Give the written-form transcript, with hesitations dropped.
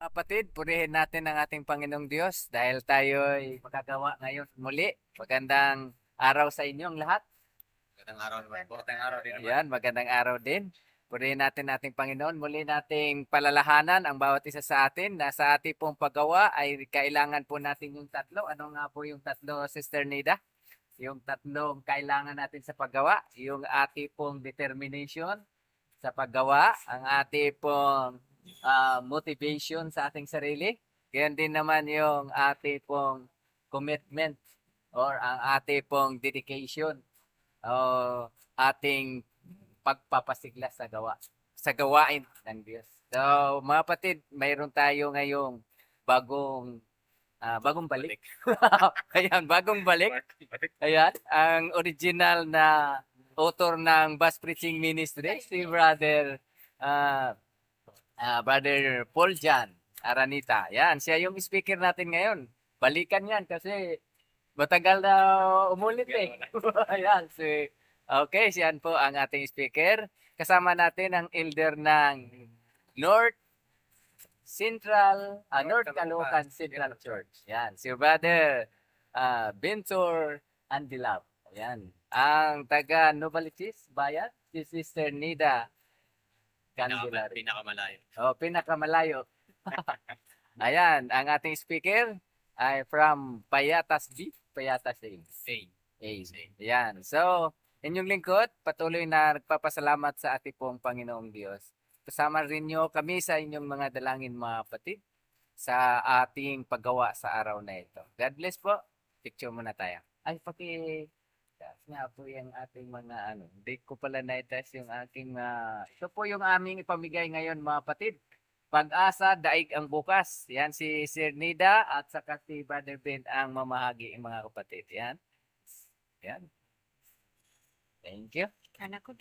Kapatid, purihin natin ang ating Panginoong Diyos dahil tayo'y makagawa ngayon muli. Magandang araw sa inyong lahat. Magandang araw naman po. Magandang araw din naman. Ayan, magandang araw din. Purihin natin ating Panginoon. Muli nating palalahanan ang bawat isa sa atin na sa ating pong paggawa ay kailangan po natin yung tatlo. Ano nga po yung tatlo, Sister Nida? Yung tatlong kailangan natin sa paggawa. Yung ating pong determination sa paggawa, ang ating pong motivation sa ating sarili. Ganyan din naman yung ating pong commitment or ang ating pong dedication o ating pagpapasigla sa gawain ng Diyos. So, mga kapatid, mayroon tayo ngayong bagong balik. Ayan, bagong balik. Ayan, ang original na author ng Bus Preaching Ministry, si uh, Brother Paul Jan Aranita. Yan, siya yung speaker natin ngayon. Balikan yan kasi matagal na umulit eh. Ayan, okay, siyan po ang ating speaker. Kasama natin ang elder ng North North Caloocan Central Church. Yan, si Brother Bentor Andilab. Yan. Ang taga Novaliches Bayan, si Sister Nida Candelario. Pinakamalayo. Oh, pinakamalayo. Ayan, ang ating speaker ay from Payatas B, Payatas A. A. Ayan. So, inyong lingkod, patuloy na nagpapasalamat sa ating pong Panginoong Diyos. Kasama rin nyo kami sa inyong mga dalangin mga kapatid sa ating paggawa sa araw na ito. God bless po. Picture muna tayo. Ay, nga po yung ating mga hindi ko pala na-test yung aking ito po yung aming ipamigay ngayon mga kapatid. Pag-asa, daig ang bukas. Yan si Sir Nida at saka si Brother Ben ang mamahagi mga kapatid. Yan. Yan. Thank you. Anak ko,